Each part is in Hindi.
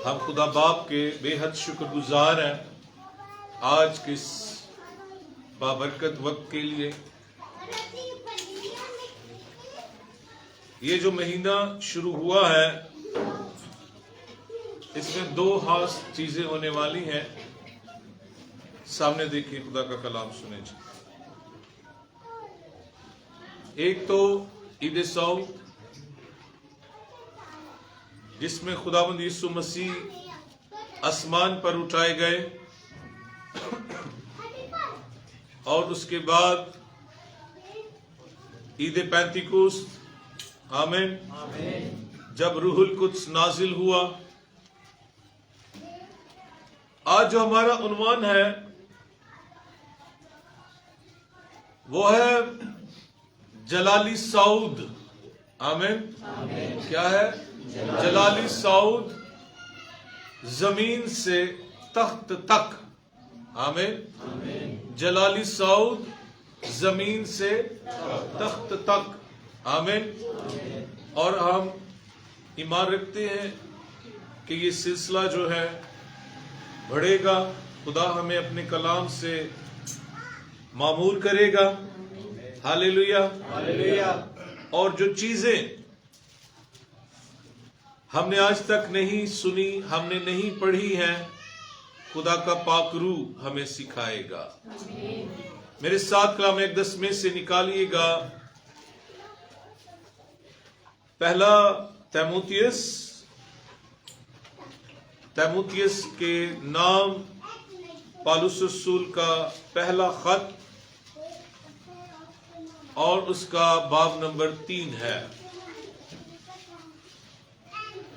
हम खुदा बाप के बेहद शुक्रगुजार हैं आज के इस बाबरकत वक्त के लिए। ये जो महीना शुरू हुआ है इसमें दो खास चीजें होने वाली हैं। सामने देखिए, खुदा का कलाम सुने जी। एक तो ईद सऊद, जिसमें खुदावंद यीशु मसीह आसमान पर उठाए गए, और उसके बाद ईद पैंतीकोस्त, आमीन, जब रूहुल कुद्स नाजिल हुआ। आज जो हमारा उन्वान है वो है जलाली सऊद। आमीन। क्या है? जलाली सऊद, जमीन से तख्त तक। आमीन। जलाली सऊद, जमीन से तख्त तक। आमीन। और हम ईमान रखते हैं कि ये सिलसिला जो है बढ़ेगा। खुदा हमें अपने कलाम से मामूर करेगा। Hallelujah, hallelujah. और जो चीजें हमने आज तक नहीं सुनी, हमने नहीं पढ़ी हैं, खुदा का पाक रूह हमें सिखाएगा। मेरे साथ कलाम एकदस में से निकालिएगा पहला तीमुथियुस के नाम पौलुस रसूल का पहला खत, और उसका बाब नंबर 3 है।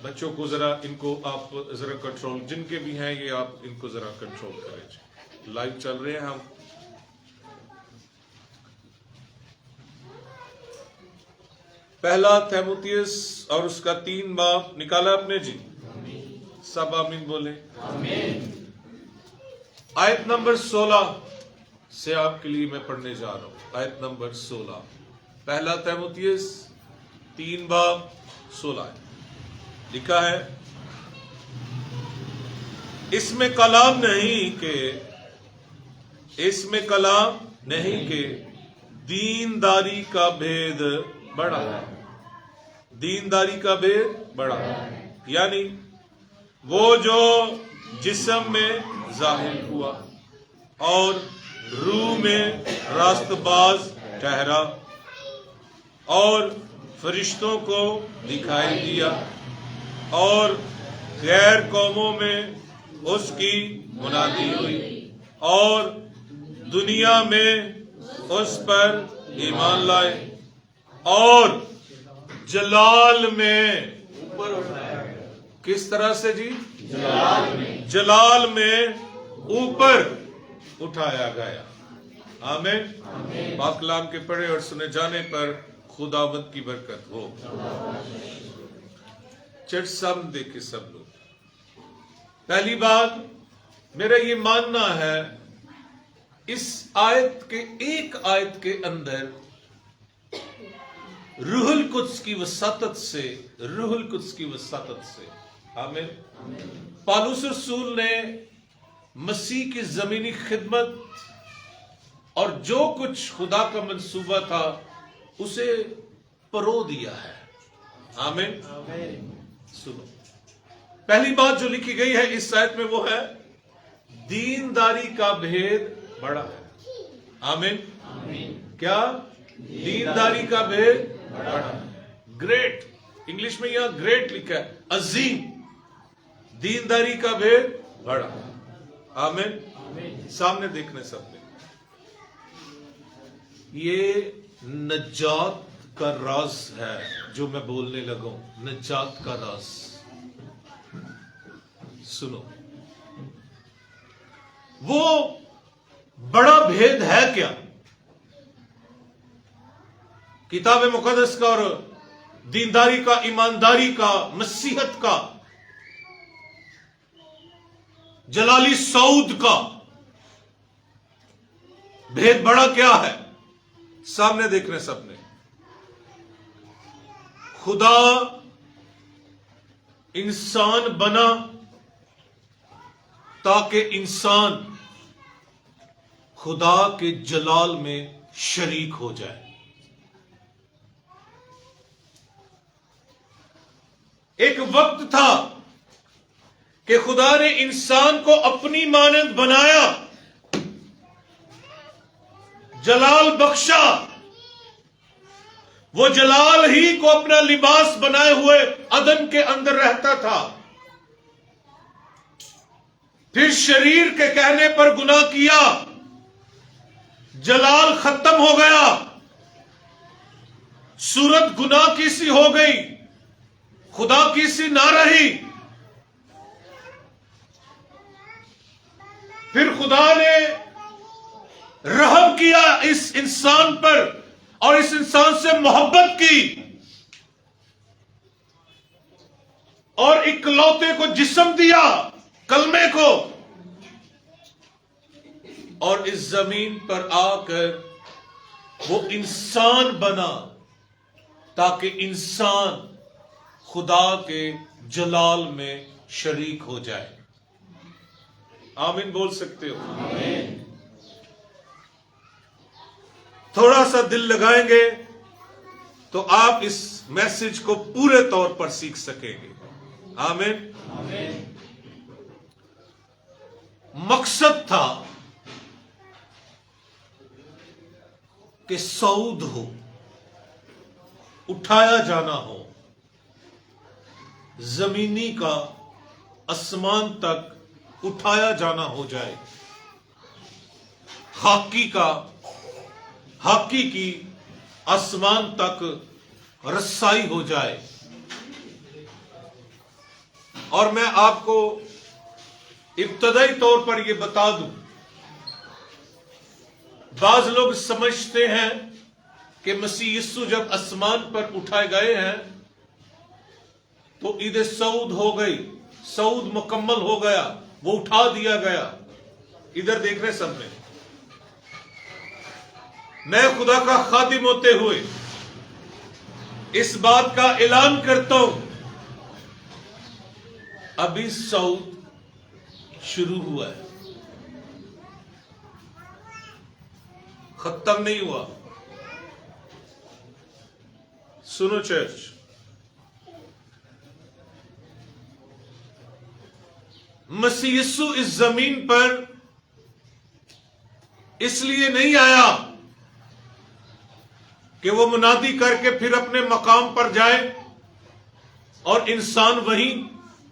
बच्चों को जरा इनको आप जरा कंट्रोल, जिनके भी हैं ये आप इनको जरा कंट्रोल करें। लाइव चल रहे हैं हम। पहला तीमुथियुस और उसका 3 बाब निकाला आपने जी? सब आमीन बोले। आमीन। आयत नंबर 16 से आपके लिए मैं पढ़ने जा रहा हूं। आयत नंबर 16, पहला तीमुथियुस 3 बाब 16 लिखा है, इसमें कलाम नहीं के दीनदारी का भेद बड़ा है। दीनदारी का भेद बड़ा है, यानी वो जो जिस्म में जाहिर हुआ और रूह में रास्तबाज ठहरा और फरिश्तों को दिखाई दिया और गैर कौमों में उसकी मुनादी हुई और दुनिया में उस पर ईमान लाए और जलाल में ऊपर उठाया गया। किस तरह से जी? जलाल में ऊपर उठाया गया। आमीन। पाक कलाम के पढ़े और सुने जाने पर खुदावंद की बरकत हो। चर्च सामने देखे सब लोग। पहली बात, मेरा ये मानना है इस आयत के एक आयत के अंदर रूहुल कुद्स की वसातत से आमीन, पौलुस रसूल ने मसीह की जमीनी खिदमत और जो कुछ खुदा का मंसूबा था उसे परो दिया है। आमीन। सुनो, पहली बात जो लिखी गई है इस आयत में वो है दीनदारी का भेद बड़ा है। आमीन। क्या? दीनदारी का भेद बड़ा है। ग्रेट, इंग्लिश में यहां ग्रेट लिखा है, अजीम। दीनदारी का भेद बड़ा है। आमीन। सामने देखने सबने, ये नजात का राज है जो मैं बोलने लगा हूं। नजात का राज सुनो, वो बड़ा भेद है क्या? किताब मुकद्दस का और दीनदारी का, ईमानदारी का, मसीहत का, जलाली सऊद का भेद बड़ा क्या है? सामने देखने सबने, खुदा इंसान बना ताकि इंसान खुदा के जलाल में शरीक हो जाए। एक वक्त था कि खुदा ने इंसान को अपनी मानंद बनाया, जलाल बख्शा। वो जलाल ही को अपना लिबास बनाए हुए अदन के अंदर रहता था। फिर शरीर के कहने पर गुनाह किया, जलाल खत्म हो गया, सूरत गुनाह की सी हो गई, खुदा की सी ना रही। फिर खुदा ने रहम किया इस इंसान पर और इस इंसान से मोहब्बत की और इकलौते को जिस्म दिया, कलमे को, और इस जमीन पर आकर वो इंसान बना ताकि इंसान खुदा के जलाल में शरीक हो जाए। आमीन बोल सकते हो? आमीन। थोड़ा सा दिल लगाएंगे तो आप इस मैसेज को पूरे तौर पर सीख सकेंगे। आमीन। आमीन। मकसद था कि सऊद हो, उठाया जाना हो, जमीनी का आसमान तक उठाया जाना हो जाए, हाकी की आसमान तक रसाई हो जाए। और मैं आपको इब्तदाई तौर पर यह बता दूं, बाज लोग समझते हैं कि मसीह यीशु जब आसमान पर उठाए गए हैं तो ईद सऊद हो गई, सऊद मुकम्मल हो गया, वो उठा दिया गया। इधर देख रहे सब में, मैं खुदा का खादिम होते हुए इस बात का ऐलान करता हूं, अभी सऊद शुरू हुआ है, खत्म नहीं हुआ। सुनो चर्च, मसीह यीशु इस जमीन पर इसलिए नहीं आया कि वो मुनादी करके फिर अपने मकाम पर जाए और इंसान वहीं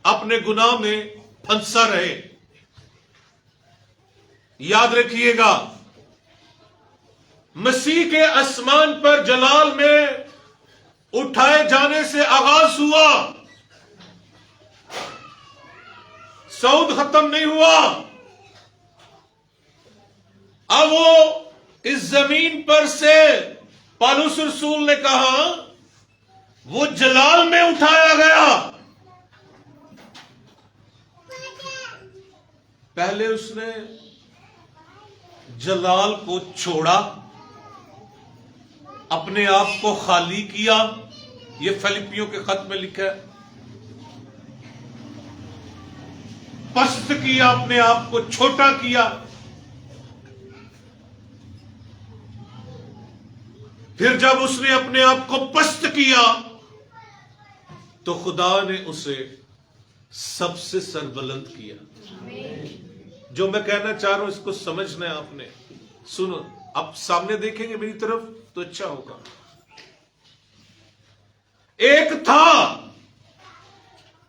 अपने गुनाह में फंसा रहे। याद रखिएगा, मसीह के आसमान पर जलाल में उठाए जाने से आगाज हुआ, सऊद खत्म नहीं हुआ। अब वो इस जमीन पर से, पौलुस रसूल ने कहा, वो जलाल में उठाया गया। पहले उसने जलाल को छोड़ा, अपने आप को खाली किया। यह फिलिपियों के खत में लिखा है, पस्त किया, अपने आप को छोटा किया। फिर जब उसने अपने आप को पस्त किया तो खुदा ने उसे सबसे सरबुलंद किया। जो मैं कहना चाह रहा हूं इसको समझना है आपने। सुनो, आप सामने देखेंगे मेरी तरफ तो अच्छा होगा। एक था,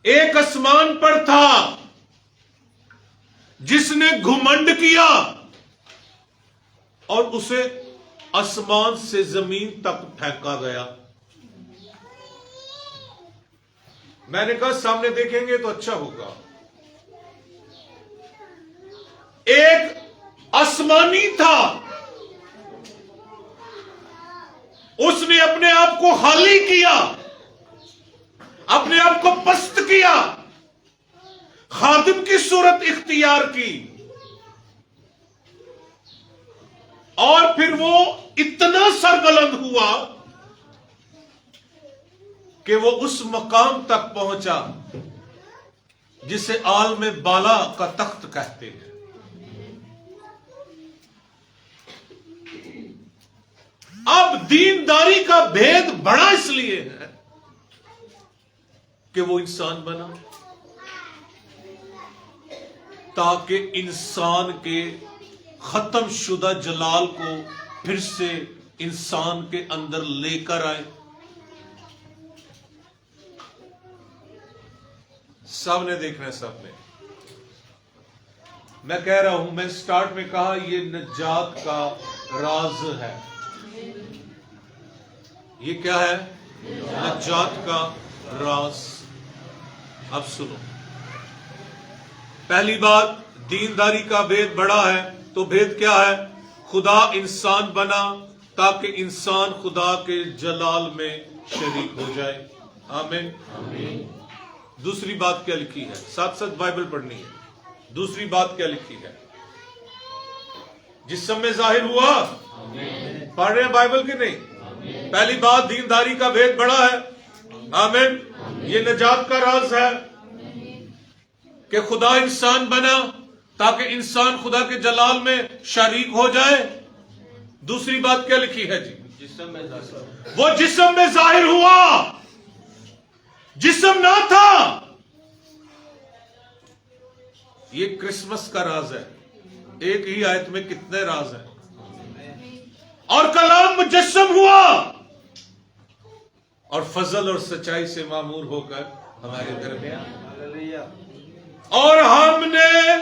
एक आसमान पर था जिसने घुमंड किया और उसे आसमान से जमीन तक फेंका गया। मैंने कहा सामने देखेंगे तो अच्छा होगा। एक आसमानी था, उसने अपने आप को खाली किया, अपने आप को पस्त किया, खादिम की सूरत इख्तियार की, और फिर वो इतना सरबुलंद हुआ कि वो उस मकाम तक पहुंचा जिसे आल में बाला का तख्त कहते हैं। अब दीनदारी का भेद बड़ा इसलिए है कि वो इंसान बना, ताकि इंसान के खत्म शुदा जलाल को फिर से इंसान के अंदर लेकर आए। सबने देखना है, सबने। मैं कह रहा हूं, मैं स्टार्ट में कहा ये निजात का राज है। ये क्या है? निजात का राज। अब सुनो, पहली बात, दीनदारी का भेद बड़ा है। तो भेद क्या है? खुदा इंसान बना ताकि इंसान खुदा के जलाल में शरीक हो जाए। आमीन। दूसरी बात क्या लिखी है? साथ साथ बाइबल पढ़नी है। दूसरी बात क्या लिखी है? जिस्म में जाहिर हुआ। पढ़ रहे हैं बाइबल की नहीं? पहली बात, दीनदारी का भेद बड़ा है। आमीन। ये निजात का राज है कि खुदा इंसान बना ताकि इंसान खुदा के जलाल में शरीक हो जाए। दूसरी बात क्या लिखी है जी? वो जिस्म में जाहिर हुआ। जिस्म ना था। ये क्रिसमस का राज है। एक ही आयत में कितने राज हैं। और कलाम मुजस्सम हुआ और फजल और सच्चाई से मामूर होकर हमारे दरमियान, और हमने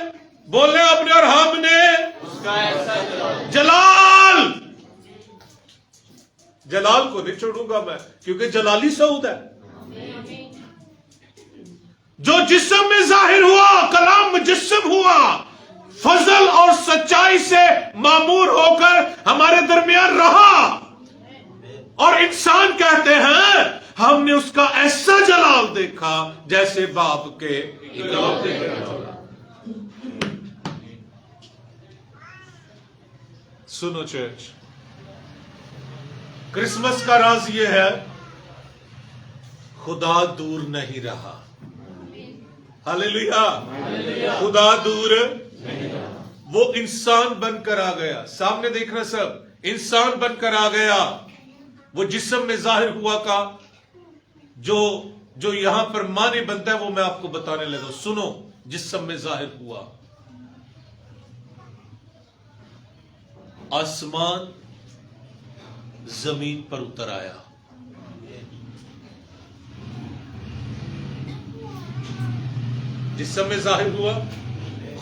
बोले अपने, और हमने उसका ऐसा जलाल, जलाल को नहीं छोड़ूंगा मैं, क्योंकि जलाली सऊद है। जो जिस्म में जाहिर हुआ, कलाम मुजस्सम हुआ, फजल और सच्चाई से मामूर होकर हमारे दरमियान रहा। और इंसान कहते हैं हमने उसका ऐसा जलाल देखा जैसे बाप के इकलौते बेटे। सुनो चर्च, क्रिसमस का राज ये है, खुदा दूर नहीं रहा। हालेलुया। खुदा दूर नहीं रहा, वो इंसान बनकर आ गया। सामने देखना सब, इंसान बनकर आ गया। वो जिस्म में जाहिर हुआ का जो यहां पर माने बनता है वो मैं आपको बताने लगा। सुनो, जिस्म में जाहिर हुआ, आसमान जमीन पर उतर आया। जिस्म में जाहिर हुआ,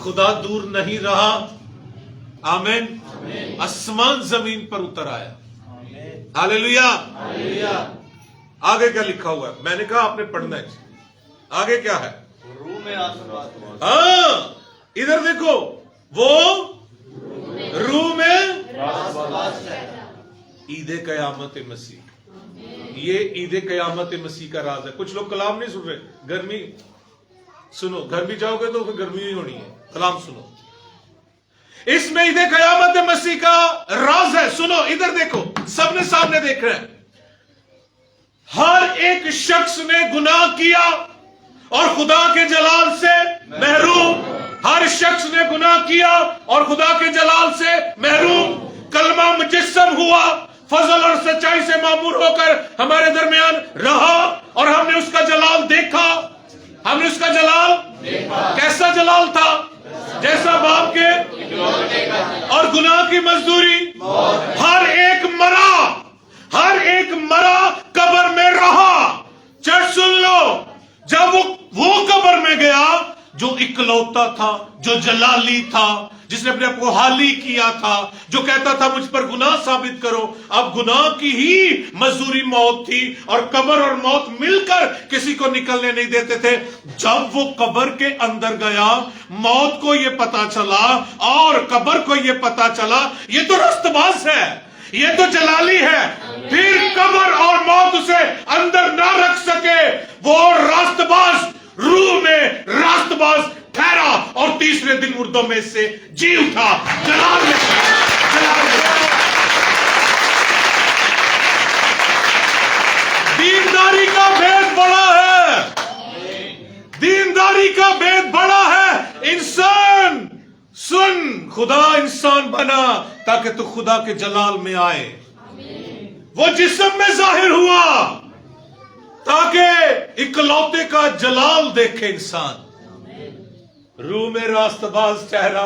खुदा दूर नहीं रहा। आमीन। आसमान जमीन पर उतर आया। हालेलुया। आगे क्या लिखा हुआ है? मैंने कहा आपने पढ़ना है। आगे क्या है? रूह में आशीर्वाद। हाँ, इधर देखो, वो रूह में ईदे कयामत मसीह। ये ईदे कयामत मसीह का राज है। कुछ लोग कलाम नहीं सुन रहे। गर्मी सुनो, घर भी जाओगे तो फिर गर्मी ही होनी है। कलाम सुनो, इसमें ईदे कयामत मसीह का राज है। सुनो, इधर देखो, सबने सामने देख रहे हैं। हर एक शख्स ने गुनाह किया और खुदा के जलाल से महरूम। हर शख्स ने गुनाह किया और खुदा के जलाल से महरूम। कलमा मुजस्सम हुआ, फजल और सच्चाई से मामूर होकर हमारे दरमियान रहा और हमने उसका जलाल देखा। हमने उसका जलाल देखा। कैसा जलाल था? जैसा बाप के, और गुनाह की मजदूरी। हर एक मरा, हर एक मरा, कब्र में रहा। चर्च सुन लो, जब वो कब्र में गया जो इकलौता था, जो जलाली था, जिसने अपने आप को हाली किया था, जो कहता था मुझ पर गुनाह साबित करो। अब गुनाह की ही मजदूरी मौत थी और कब्र और मौत मिलकर किसी को निकलने नहीं देते थे। जब वो कब्र के अंदर गया, मौत को ये पता चला और कब्र को ये पता चला ये तो रस्तबाज है, ये तो जलाली है। फिर कब्र और मौत उसे अंदर ना रख सके। वो रास्तबाज रूह में रास्तबाज ठहरा और तीसरे दिन मुर्दों में से जी उठा। जलाल में, जलाल में। दीनदारी का भेद बड़ा है। दीनदारी बीमारी का भेद बड़ा है। इंसान सुन, खुदा इंसान बना ताकि तू खुदा के जलाल में आए। वो जिस्म में जाहिर हुआ ताकि इकलौते का जलाल देखे इंसान। रूह में रास्तबाज ठहरा,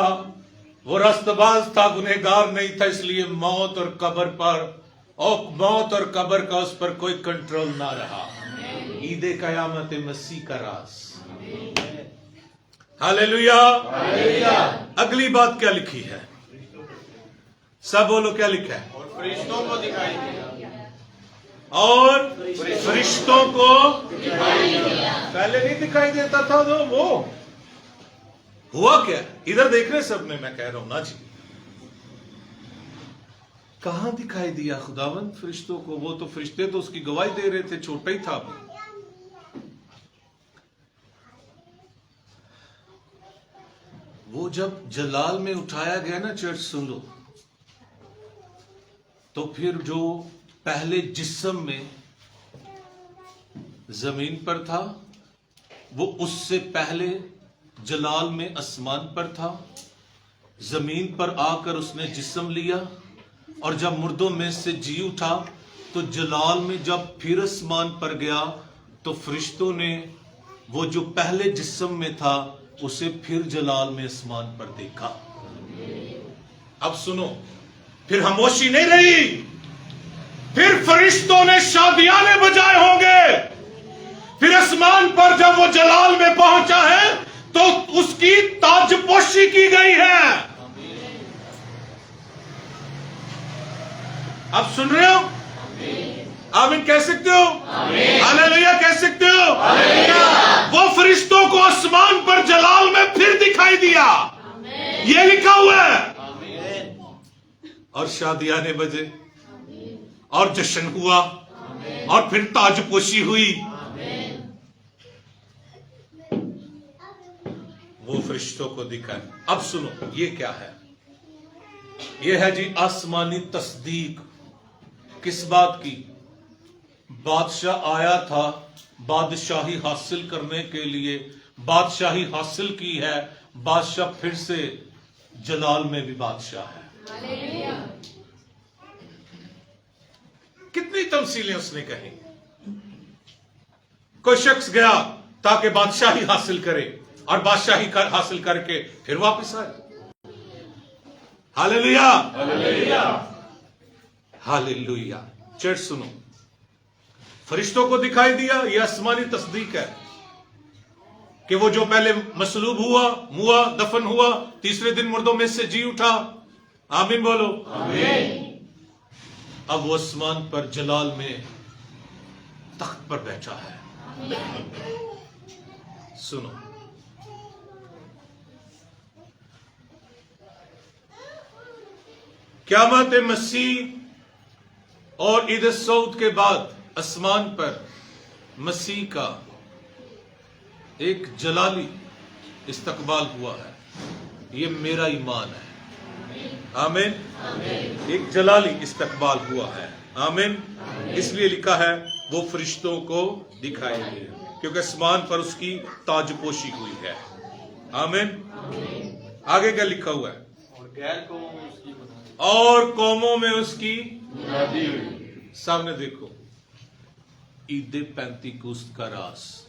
वो रास्तबाज था, गुनहगार नहीं था, इसलिए मौत और कब्र का उस पर कोई कंट्रोल ना रहा। ईदे कयामत मसीह का राज। हालेलुया। अगली बात क्या लिखी है? सब बोलो क्या लिखा है? और फरिश्तों को दिखाई दिया। और फरिश्तों को पहले नहीं दिखाई देता था तो वो हुआ क्या? इधर देख रहे सब में, मैं कह रहा हूं ना जी, कहां दिखाई दिया खुदावंद फरिश्तों को? वो तो फरिश्ते तो उसकी गवाही दे रहे थे, छोटा ही था वो। वो जब जलाल में उठाया गया ना, चर्च सुन लो, तो फिर जो पहले जिस्म में जमीन पर था, वो उससे पहले जलाल में आसमान पर था। जमीन पर आकर उसने जिस्म लिया, और जब मुर्दों में से जी उठा तो जलाल में जब फिर आसमान पर गया तो फरिश्तों ने वो जो पहले जिस्म में था उसे फिर जलाल में आसमान पर देखा। अब सुनो, फिर खामोशी नहीं रही, फिर फरिश्तों ने शादियाने बजाए होंगे। फिर आसमान पर जब वो जलाल में पहुंचा है तो उसकी ताजपोशी की गई है। आप सुन रहे हो? आमीन कह सकते हो? हालेलुया कह सकते हो? वो फरिश्तों को आसमान पर जलाल में फिर दिखाई दिया, ये लिखा हुआ है। और शादियाने बजे और जश्न हुआ और फिर ताजपोशी हुई। वो फरिश्तों को दिखाए। अब सुनो, ये क्या है? ये है जी आसमानी तस्दीक। किस बात की? बादशाह आया था बादशाही हासिल करने के लिए, बादशाही हासिल की है, बादशाह फिर से जलाल में भी बादशाह है। कितनी तमसीलें उसने कही। कोई शख्स गया ताकि बादशाही हासिल करे और बादशाही हासिल करके फिर वापस आए। Hallelujah hallelujah. चर्च सुनो, फरिश्तों को दिखाई दिया, यह आसमानी तस्दीक है कि वो जो पहले मसलूब हुआ, दफन हुआ, तीसरे दिन मुर्दों में से जी उठा। आमीन बोलो। आमीन। अब वो आसमान पर जलाल में तख्त पर बैठा है। सुनो, क़यामत मसीह और ईद सऊद के बाद आसमान पर मसीह का एक जलाली इस्तकबाल हुआ है। ये मेरा ईमान है। आमीन। एक जलाली इस्तकबाल हुआ है। आमीन। इसलिए लिखा है वो फरिश्तों को दिखाई दिया, क्योंकि आसमान पर उसकी ताजपोशी हुई है। आमीन। आगे क्या लिखा हुआ है? और कौमों में उसकी मुनादी हुई। सामने देखो, ईद पेंतीकोस्त का रास।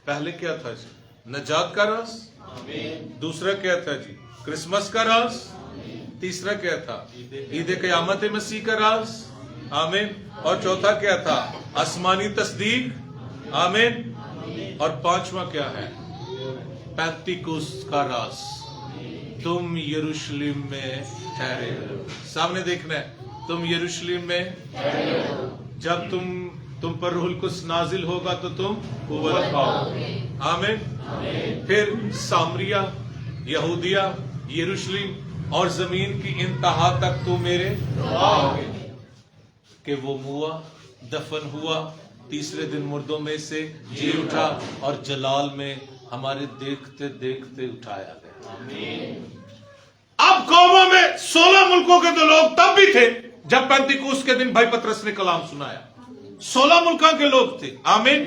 पहले क्या था जी? नजात का रास। दूसरा क्या था जी? क्रिसमस का रास। तीसरा क्या था? ईद क़यामत मसीह का रास। आमीन। और चौथा क्या था? आसमानी तस्दीक। आमीन। और पांचवा क्या है? पेंतीकोस्त का रास। तुम यरूशलेम में ठहरे हो। सामने देखना है, तुम यरूशलेम में ठहरे हो। जब तुम पर रूहुल कुद्स नाजिल होगा तो तुम कुव्वत पाओगे। आमीन। फिर सामरिया, यहूदिया, यरूशलेम और जमीन की इंतहा तक तुम मेरे होगे। कि वो मुआ, दफन हुआ, तीसरे दिन मुर्दों में से जी उठा और जलाल में हमारे देखते देखते उठाया गया। अब कौमों में 16 मुल्कों के तो लोग तब भी थे जब पेंतीकोस्त के दिन भाई पतरस ने कलाम सुनाया। 16 मुल्कों के लोग थे। आमीन।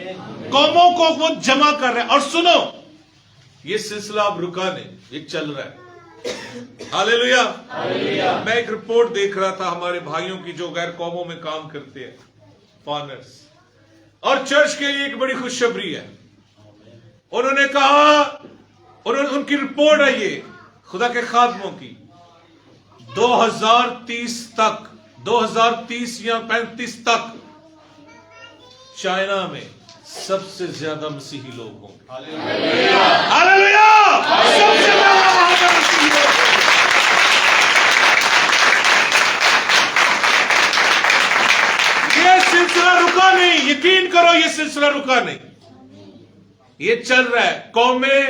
कौमों को वो जमा कर रहे हैं। और सुनो, ये सिलसिला अब रुका नहीं, ये चल रहा है। हालेलुया। मैं एक रिपोर्ट देख रहा था हमारे भाइयों की जो गैर कौमों में काम करते हैं, फॉरेनर्स, और चर्च के लिए एक बड़ी खुशखबरी है। उन्होंने कहा, उनकी रिपोर्ट है ये खुदा के खादमों की, 2030 तक, 2030 या 35 तक चाइना में सबसे ज्यादा मसीही लोग होंगे। हालेलुया। सबसे ज्यादा वहां पर मसीही लोग। ये सिलसिला रुका नहीं, यकीन करो, ये सिलसिला रुका नहीं, ये चल रहा है। कौमें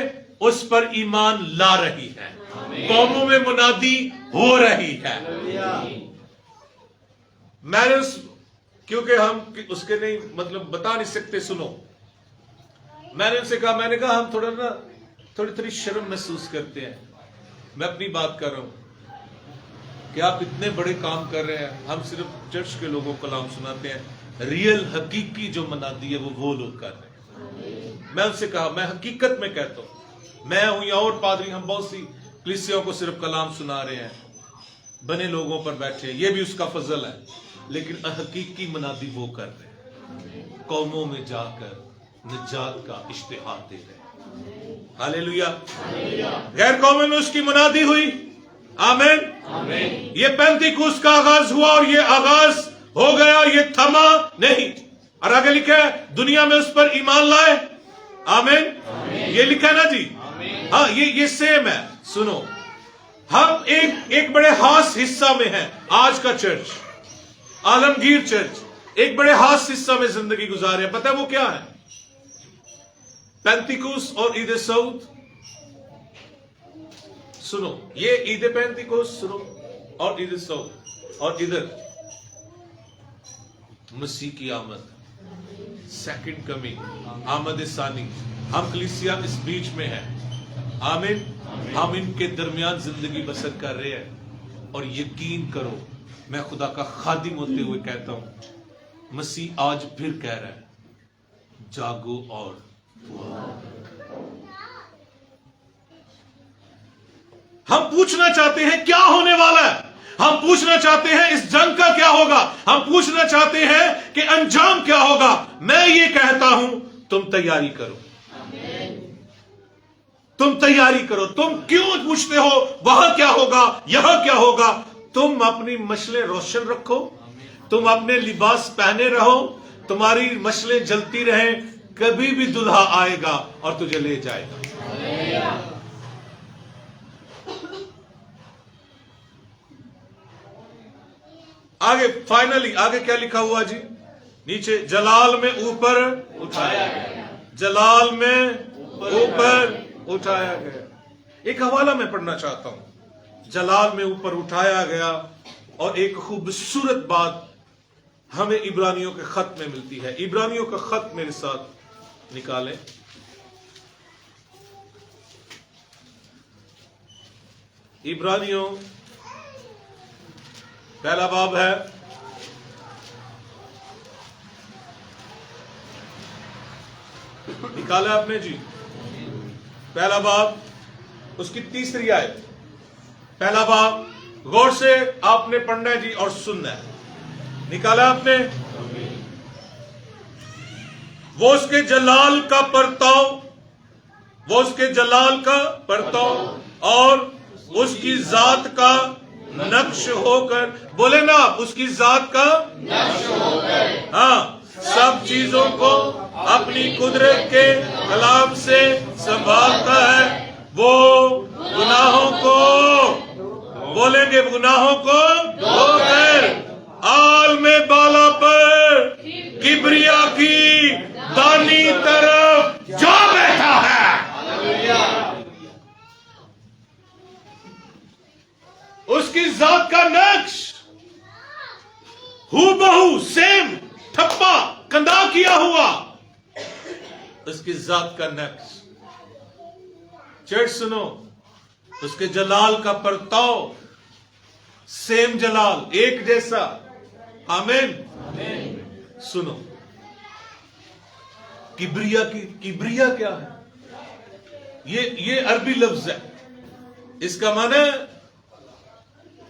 उस पर ईमान ला रही है, कौमों में मुनादी हो रही है। मैंने क्योंकि हम उसके नहीं मतलब बता नहीं सकते, सुनो, मैंने उनसे कहा, मैंने कहा हम थोड़ी शर्म महसूस करते हैं। मैं अपनी बात कर रहा हूं कि आप इतने बड़े काम कर रहे हैं, हम सिर्फ चर्च के लोगों को कलाम सुनाते हैं। रियल हकीकी जो मनादी है वो लोग कर रहे हैं। मैं उनसे कहा, मैं हकीकत में कहता हूं, मैं हूं या और पादरी, हम बहुत सी कलीसियाओं को सिर्फ कलाम सुना रहे हैं, बने लोगों पर बैठे, ये भी उसका फजल है, लेकिन हकीकी मनादी वो कर रहे हैं, कौमों में जाकर निजात का इश्तिहार दे रहे हैं। हालेलुया। गैर कौमों में उसकी मुनादी हुई। आमीन। ये पेंतिकुस्त का आगाज हुआ और ये आगाज हो गया, ये थमा नहीं। और आगे लिखा है, दुनिया में उस पर ईमान लाए। आमीन। ये लिखा है ना जी। हाँ, ये सेम है। सुनो, हम एक बड़े खास हिस्सा में हैं। आज का चर्च, आलमगीर चर्च, एक बड़े खास हिस्सा में जिंदगी गुजार है। पता है वो क्या है? पेंतिकुस्त और ईद सऊद। सुनो, ये ईद पेंतिकुस्त सुनो और ईद सऊद, और इधर मसीह की आमद, सेकंड कमिंग, आमद सानी। हम कलीसिया इस बीच में है। आमीन। हम इनके दरमियान जिंदगी बसर कर रहे हैं। और यकीन करो, मैं खुदा का खादिम होते हुए कहता हूं, मसीह आज फिर कह रहा है, जागो और हम पूछना चाहते हैं क्या होने वाला है। हम पूछना चाहते हैं इस जंग का क्या होगा। हम पूछना चाहते हैं कि अंजाम क्या होगा। मैं ये कहता हूं, तुम तैयारी करो, तुम तैयारी करो। तुम क्यों पूछते हो वहां क्या होगा, यहां क्या होगा? तुम अपनी मशलें रोशन रखो, तुम अपने लिबास पहने रहो, तुम्हारी मशलें जलती रहें। कभी भी दुल्हा आएगा और तुझे ले जाएगा। आगे फाइनली आगे क्या लिखा हुआ जी? नीचे, जलाल में ऊपर उठाया गया, जलाल में ऊपर उठाया गया। एक हवाला मैं पढ़ना चाहता हूं, जलाल में ऊपर उठाया गया। और एक खूबसूरत बात हमें इब्रानियों के खत में मिलती है। इब्रानियों का खत मेरे साथ निकालें। इब्रानियों पहला बाब है, निकाला आपने जी? पहला बाब, उसकी तीसरी आयत। पहला बाब गौर से आपने पढ़ना है जी और सुनना है। निकाला आपने? वो उसके जलाल का परताव, वो उसके जलाल का परताव और उसकी जात का नक्श होकर, बोले ना, उसकी जात का नक्श होकर, हाँ, सब चीजों को अपनी कुदरत के कलाम से संभालता है। वो गुनाहों को, बोलेंगे गुनाहों को धोकर आल में बाला पर किबरिया की दानी तरफ जा बैठा है। उसकी जात का नक्श हूबहू सेम ठप्पा कंधा किया हुआ, उसकी जात का नक्श। चर्च सुनो, उसके जलाल का परताव सेम जलाल, एक जैसा। आमीन। सुनो, किब्रिया क्या है? ये अरबी लफ्ज है, इसका माना है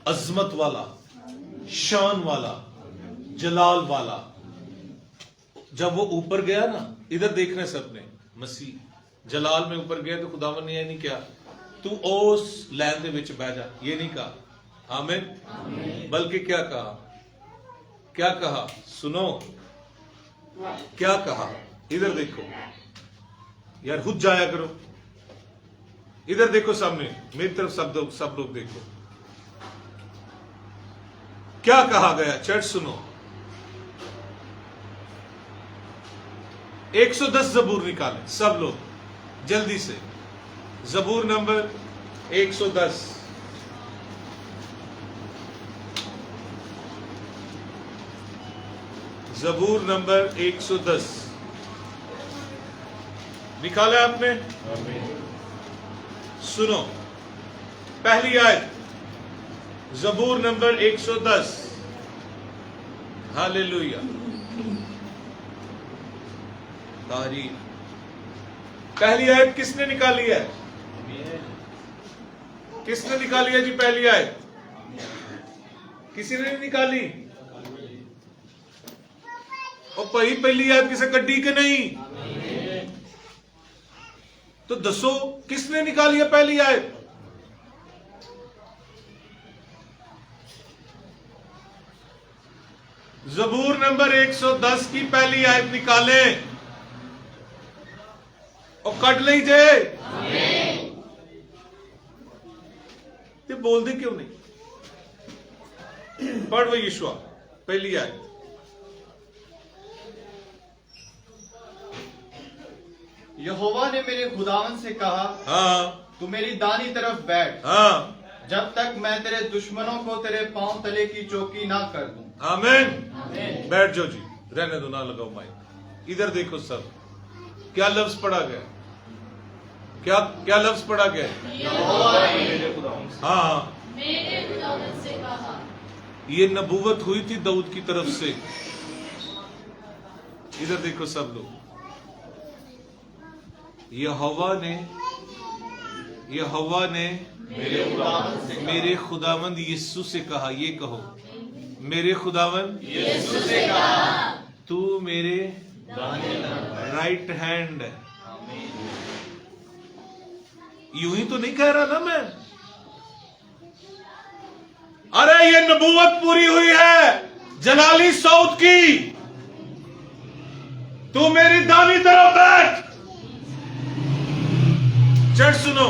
अजमत वाला, शान वाला, जलाल वाला। जब वो ऊपर गया ना, इधर देखना सबने, मसीह जलाल में ऊपर गया तो खुदावन ने ये नहीं क्या तू उस लैन दे विच बह जा, ये नहीं कहा। आमीन। बल्कि क्या कहा? क्या कहा? सुनो क्या कहा, इधर देखो यार, खुद जाया करो, इधर देखो सामने, मेरी तरफ सब लोग देखो क्या कहा गया। चर्च सुनो, 110 जबूर निकाले सब लोग जल्दी से। जबूर नंबर 110, जबूर नंबर 110 निकाला आपने? सुनो पहली आयत, जबूर नंबर 110। हालेलुया, तारीफ। पहली आयत किसने निकाली है? किसने निकाली है जी पहली आयत? किसी ने नहीं निकाली? और पहली आयत किसे कड्डी के नहीं? तो दसो किसने निकाली है पहली आयत? जबूर नंबर 110 की पहली आयत निकाले और कट लीजिए। ये बोल दे क्यों नहीं? पढ़ वो यीशुआ पहली आयत। यहोवा ने मेरे खुदावन से कहा, हाँ तू मेरी दानी तरफ बैठ, हाँ, जब तक मैं तेरे दुश्मनों को तेरे पांव तले की चौकी ना कर दूं। आमीन। बैठ जाओ जी, रहने दो, ना लगाओ माइक। इधर देखो सब, क्या लफ्ज पढ़ा गया? क्या क्या लफ्ज पढ़ा गया? हाँ, मेरे खुदावंद से कहा। ये नबूवत हुई थी दाऊद की तरफ से। इधर देखो सब लोग, यहोवा ने मेरे खुदावंद यीशु से कहा। ये कहो, मेरे खुदावंद यीशु से कहा, तू मेरे राइट हैंड है। यूं ही तो नहीं कह रहा ना मैं। अरे ये नबूवत पूरी हुई है जलाली सऊद की। तू मेरी दानी तरफ बैठ। चर्च सुनो,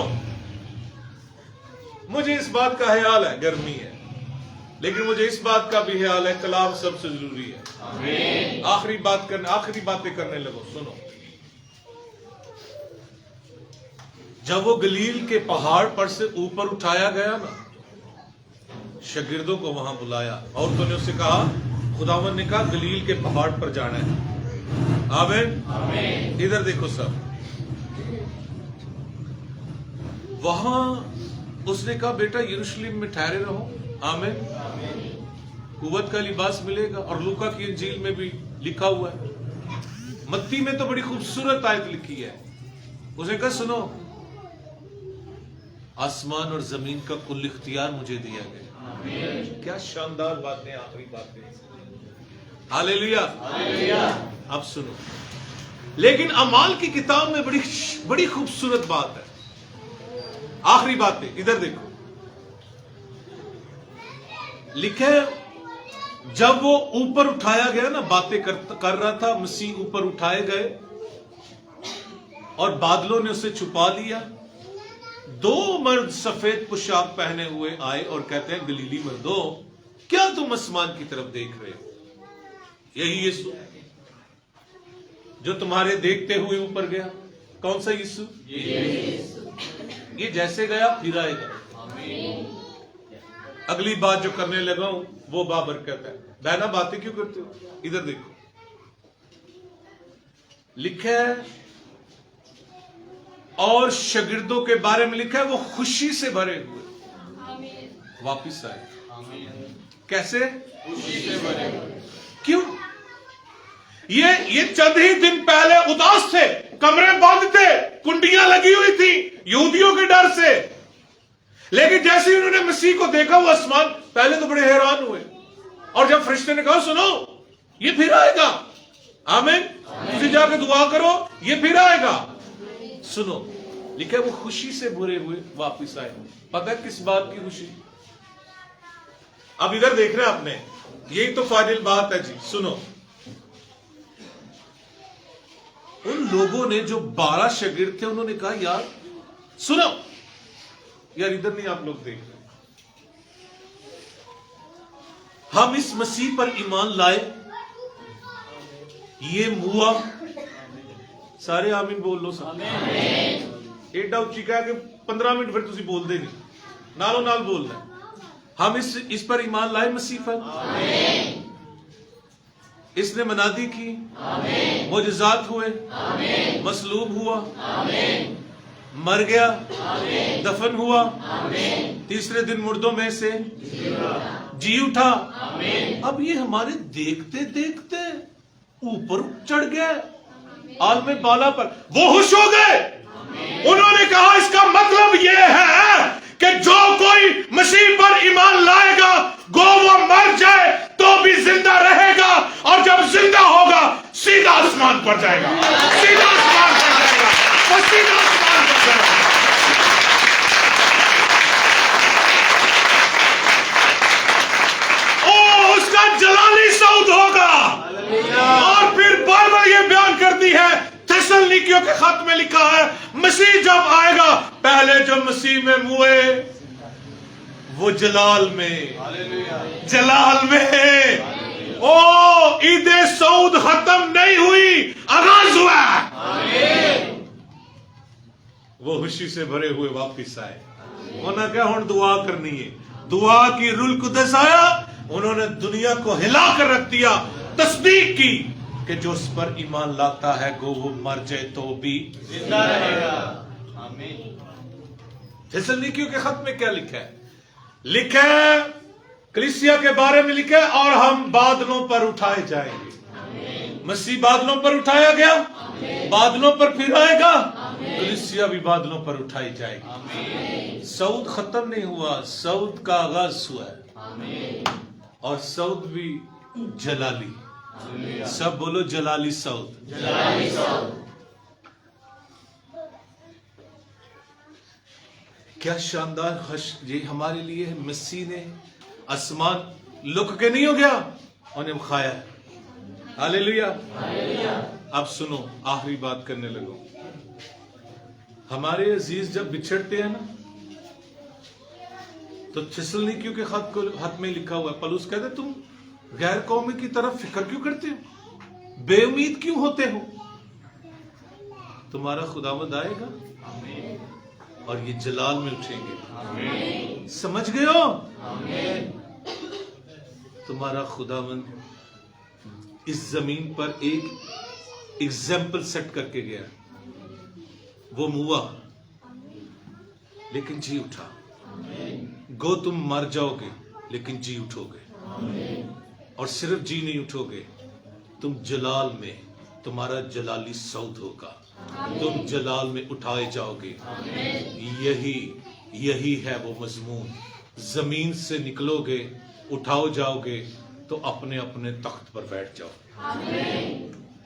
मुझे इस बात का ख्याल है, गर्मी है, लेकिन मुझे इस बात का भी ख्याल है कलाम सबसे जरूरी है। आखिरी बातें करने लगो। सुनो, जब वो गलील के पहाड़ पर से ऊपर उठाया गया ना, शागिर्दों को वहां बुलाया, औरतों ने उससे कहा, खुदावन ने कहा गलील के पहाड़ पर जाना है। आमीन। इधर देखो सब, वहां उसने कहा बेटा यरूशलेम में ठहरे रहो। आमीन। कुव्वत का लिबास मिलेगा। और लूका की इंजील में भी लिखा हुआ है, मत्ती में तो बड़ी खूबसूरत आयत लिखी है। उसने कहा सुनो, आसमान और जमीन का कुल इख्तियार मुझे दिया गया। क्या शानदार बातें, आखिरी बातें। हालेलुया। अब सुनो, लेकिन अमाल की किताब में बड़ी खूबसूरत बात है। आखिरी बातें इधर देखो, लिखे जब वो ऊपर उठाया गया ना, बातें कर रहा था, मसीह ऊपर उठाए गए और बादलों ने उसे छुपा लिया। दो मर्द सफेद पोशाक पहने हुए आए और कहते हैं, गलीली मर्दों, क्या तुम आसमान की तरफ देख रहे हो? यही यीशु जो तुम्हारे देखते हुए ऊपर गया। कौन सा यीशु? ये जैसे गया फिर आएगा। अगली बात जो करने लगा हूं वो बाबरकत है। बहना बातें क्यों करते हो? इधर देखो, लिखा है और शागिर्दों के बारे में लिखा है वो खुशी से भरे हुए वापिस आए। कैसे? खुशी से भरे हुए। क्यों? ये चंद ही दिन पहले उदास थे, कमरे बंद थे, कुंडियां लगी हुई थी यहूदियों के डर से। लेकिन जैसे ही उन्होंने मसीह को देखा वो आसमान, पहले तो बड़े हैरान हुए। और जब फरिश्ते ने कहा सुनो ये फिर आएगा, आमीन, तुझे जाके दुआ करो, ये फिर आएगा। सुनो, लिखा वो खुशी से भरे हुए वापिस आए। पता है किस बात की खुशी? अब इधर देख रहे हैं आपने, यही तो फाइनल बात है जी। सुनो, उन लोगों ने जो 12 शागिर्द थे, उन्होंने कहा यार सुनो, यार इधर नहीं, आप लोग देख रहे, हम इस मसीह पर ईमान लाए, ये मुआ, सारे आमीन बोल लो सब। एडा उच्ची कह के 15 मिनट फिर तुसी बोल दे नहीं, नालों नाल बोलना। हम इस पर ईमान लाए, मसीह पर, इसने मनादी की, मोजज़ात हुए, मसलूब हुआ, मर गया, दफन हुआ, तीसरे दिन मुर्दों में से जी उठा। अब ये हमारे देखते देखते ऊपर चढ़ गया, आलमे बाला पर। वो खुश हो गए, उन्होंने कहा इसका मतलब ये है कि जो कोई मसीह पर ईमान लाएगा, गो वो मर जाए तो भी जिंदा रहेगा, और जब जिंदा होगा सीधा आसमान पर जाएगा, सीधा आसमान पर जाएगा, वो सीधा आसमान पर जाएगा। ओ उसका जलाली सऊद होगा। और फिर बाइबल ये बयान करती है, थिस्सलुनीकियों के खत में लिखा है, मसीह जब आएगा, पहले जो मसीह में मुए वो जलाल में, जलाल में। ओ ईदे सऊद खत्म नहीं हुई, आगाज हुआ। वो खुशी से भरे हुए वापिस आए। उन्होंने क्या हुण दुआ करनी है, दुआ की रूल कुदस आया, उन्होंने दुनिया को हिला कर रख दिया, तस्दीक की कि जो उस पर ईमान लाता है गो वो मर जाए तो भी जिंदा रहेगा। आमीन। थिस्सलुनीकियों के खत में क्या लिखा है? लिखा है कलीसिया के बारे में लिखा है, और हम बादलों पर उठाए जाएंगे। मसीह बादलों पर उठाया गया, बादलों पर फिर आएगा, कलीसिया भी बादलों पर उठाई जाएगी। सऊद खत्म नहीं हुआ, सऊद का आगाज हुआ है, और सऊद भी जलाली। सब बोलो जलाली सऊद, जलाली सऊद। क्या शानदार हश ये हमारे लिए है। मसीह ने आसमान लुक के नहीं हो गया, उन्हें खाया है। हालेलुया। अब सुनो, आखिरी बात करने लगो। हमारे अजीज जब बिछड़ते हैं ना, तो थिस्सलुनीकियों के खत में लिखा हुआ है, पौलुस कहते तुम गैर कौमी की तरफ फिक्र क्यों करते हो, बेउम्मीद क्यों होते हो? तुम्हारा खुदावंद आएगा और ये जलाल में उठेंगे। समझ गए हो? तुम्हारा खुदावंद इस जमीन पर एक एग्जाम्पल सेट करके गया। वो मुआ लेकिन जी उठा। गो तुम मर जाओगे लेकिन जी उठोगे, और सिर्फ जी नहीं उठोगे, तुम जलाल में, तुम्हारा जलाली सऊद होगा, तुम जलाल में उठाए जाओगे। यही है वो मजमून। जमीन से निकलोगे, उठाओ जाओगे तो अपने अपने तख्त पर बैठ जाओ।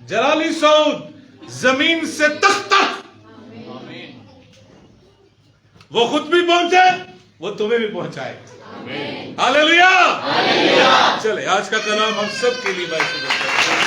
जलाली सऊद, जमीन से तख्त तक। वो खुद भी पहुंचे, वो तुम्हें भी पहुंचाए। हालेलुया। चले आज का कलाम हम सब के लिए